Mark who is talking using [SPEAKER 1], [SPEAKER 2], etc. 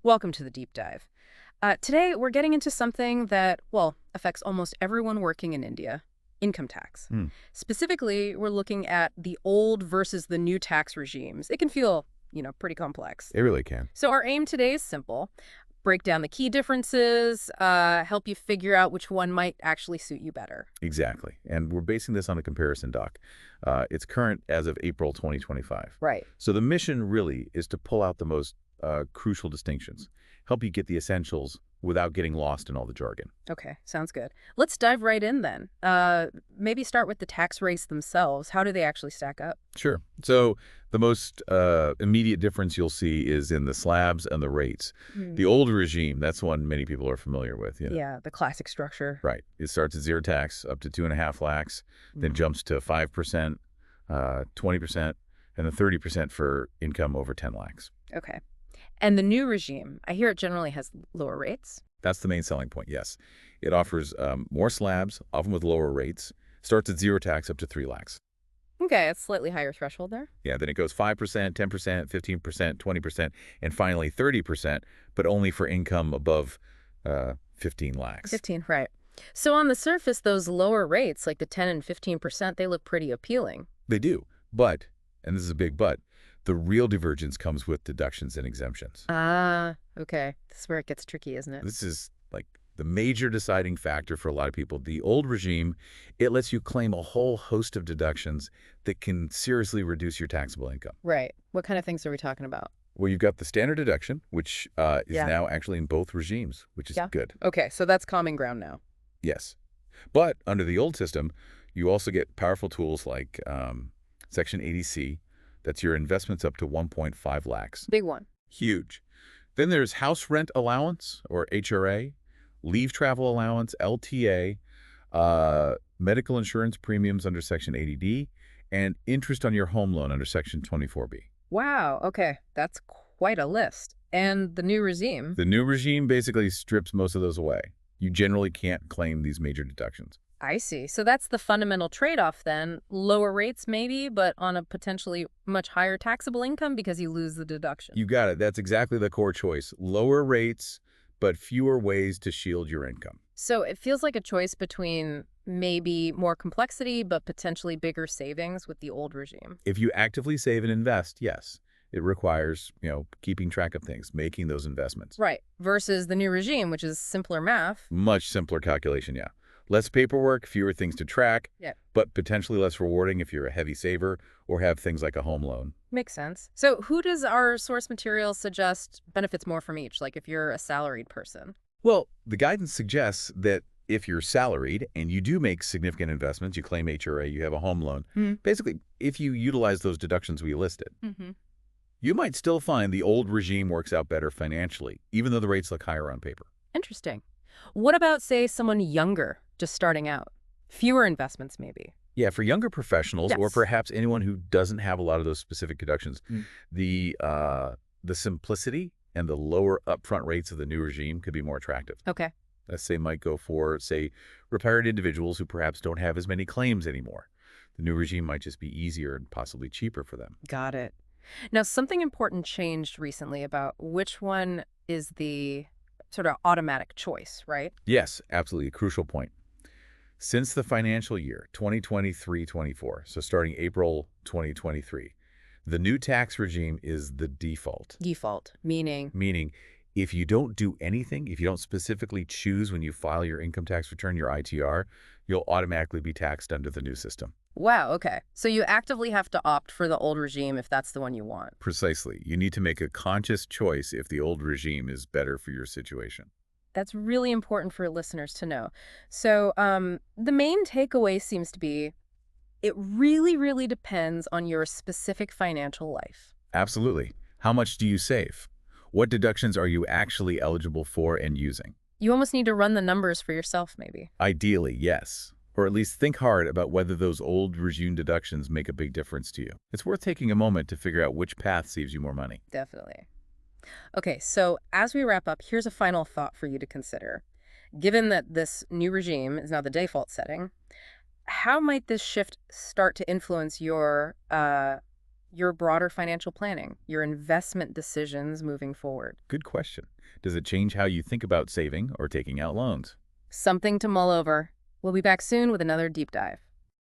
[SPEAKER 1] Welcome to the deep dive. Today, we're getting into something that, well, affects almost everyone working in India, income tax.
[SPEAKER 2] Hmm.
[SPEAKER 1] Specifically, we're looking at the old versus the new tax regimes. It can feel, pretty complex.
[SPEAKER 2] It really can.
[SPEAKER 1] So our aim today is simple. Break down the key differences, help you figure out which one might actually suit you better.
[SPEAKER 2] Exactly. And we're basing this on a comparison doc. It's current as of April 2025.
[SPEAKER 1] Right.
[SPEAKER 2] So the mission really is to pull out the most crucial distinctions, help you get the essentials without getting lost in all the jargon.
[SPEAKER 1] Okay, sounds good. Let's dive right in then. Maybe start with the tax rates themselves. How do they actually stack up?
[SPEAKER 2] Sure. So the most immediate difference you'll see is in the slabs and the rates. The old regime, that's one many people are familiar with.
[SPEAKER 1] Yeah, the classic structure.
[SPEAKER 2] Right. It starts at zero tax up to 2.5 lakhs, then jumps to 5%, 20%, and then 30% for income over 10 lakhs.
[SPEAKER 1] Okay. And the new regime, I hear it generally has lower rates.
[SPEAKER 2] That's the main selling point, yes. It offers more slabs, often with lower rates, starts at zero tax up to 3 lakhs.
[SPEAKER 1] Okay, a slightly higher threshold there.
[SPEAKER 2] Yeah, then it goes 5%, 10%, 15%, 20%, and finally 30%, but only for income above 15 lakhs.
[SPEAKER 1] 15, right. So on the surface, those lower rates, like the 10 and 15%, they look pretty appealing.
[SPEAKER 2] They do, but, and this is a big but, the real divergence comes with deductions and exemptions.
[SPEAKER 1] Ah, okay. This is where it gets tricky, isn't it?
[SPEAKER 2] This is like the major deciding factor for a lot of people. The old regime, it lets you claim a whole host of deductions that can seriously reduce your taxable income.
[SPEAKER 1] Right. What kind of things are we talking about?
[SPEAKER 2] Well, you've got the standard deduction, which is
[SPEAKER 1] Yeah.
[SPEAKER 2] now actually in both regimes, which is
[SPEAKER 1] Yeah.
[SPEAKER 2] good.
[SPEAKER 1] Okay, so that's common ground now.
[SPEAKER 2] Yes. But under the old system, you also get powerful tools like Section 80C. That's your investments up to 1.5 lakhs.
[SPEAKER 1] Big one.
[SPEAKER 2] Huge. Then there's house rent allowance, or HRA, leave travel allowance, LTA, medical insurance premiums under Section 80D, and interest on your home loan under Section 24B.
[SPEAKER 1] Wow, okay. That's quite a list. And the new regime.
[SPEAKER 2] The new regime basically strips most of those away. You generally can't claim these major deductions.
[SPEAKER 1] I see. So that's the fundamental trade-off then. Lower rates maybe, but on a potentially much higher taxable income because you lose the deduction.
[SPEAKER 2] You got it. That's exactly the core choice. Lower rates, but fewer ways to shield your income.
[SPEAKER 1] So it feels like a choice between maybe more complexity, but potentially bigger savings with the old regime.
[SPEAKER 2] If you actively save and invest, yes, it requires, keeping track of things, making those investments.
[SPEAKER 1] Right. Versus the new regime, which is simpler math.
[SPEAKER 2] Much simpler calculation, yeah. Less paperwork, fewer things to track,
[SPEAKER 1] Yeah.
[SPEAKER 2] but potentially less rewarding if you're a heavy saver or have things like a home loan.
[SPEAKER 1] Makes sense. So who does our source material suggest benefits more from each, like if you're a salaried person?
[SPEAKER 2] Well, the guidance suggests that if you're salaried and you do make significant investments, you claim HRA, you have a home loan, basically, if you utilize those deductions we listed,
[SPEAKER 1] Mm-hmm.
[SPEAKER 2] you might still find the old regime works out better financially, even though the rates look higher on paper.
[SPEAKER 1] Interesting. What about, say, someone younger, just starting out? Fewer investments, maybe.
[SPEAKER 2] Yeah, for younger professionals or
[SPEAKER 1] Yes.
[SPEAKER 2] perhaps anyone who doesn't have a lot of those specific deductions, the simplicity and the lower upfront rates of the new regime could be more attractive.
[SPEAKER 1] Okay.
[SPEAKER 2] Let's say might go for, say, retired individuals who perhaps don't have as many claims anymore. The new regime might just be easier and possibly cheaper for them.
[SPEAKER 1] Got it. Now, something important changed recently about which one is the sort of automatic choice, right?
[SPEAKER 2] Yes, absolutely, a crucial point. Since the financial year 2023-24, so starting April 2023, the new tax regime is the default.
[SPEAKER 1] Default, meaning.
[SPEAKER 2] Meaning, if you don't do anything, if you don't specifically choose when you file your income tax return, your ITR, you'll automatically be taxed under the new system.
[SPEAKER 1] Wow, okay. So you actively have to opt for the old regime if that's the one you want.
[SPEAKER 2] Precisely. You need to make a conscious choice if the old regime is better for your situation.
[SPEAKER 1] That's really important for listeners to know. So the main takeaway seems to be it really, really depends on your specific financial life.
[SPEAKER 2] Absolutely. How much do you save? What deductions are you actually eligible for and using?
[SPEAKER 1] You almost need to run the numbers for yourself, maybe.
[SPEAKER 2] Ideally, yes. Or at least think hard about whether those old regime deductions make a big difference to you. It's worth taking a moment to figure out which path saves you more money.
[SPEAKER 1] Definitely. Okay, so as we wrap up, here's a final thought for you to consider. Given that this new regime is now the default setting, how might this shift start to influence your your broader financial planning, your investment decisions moving forward.
[SPEAKER 2] Good question. Does it change how you think about saving or taking out loans?
[SPEAKER 1] Something to mull over. We'll be back soon with another deep dive.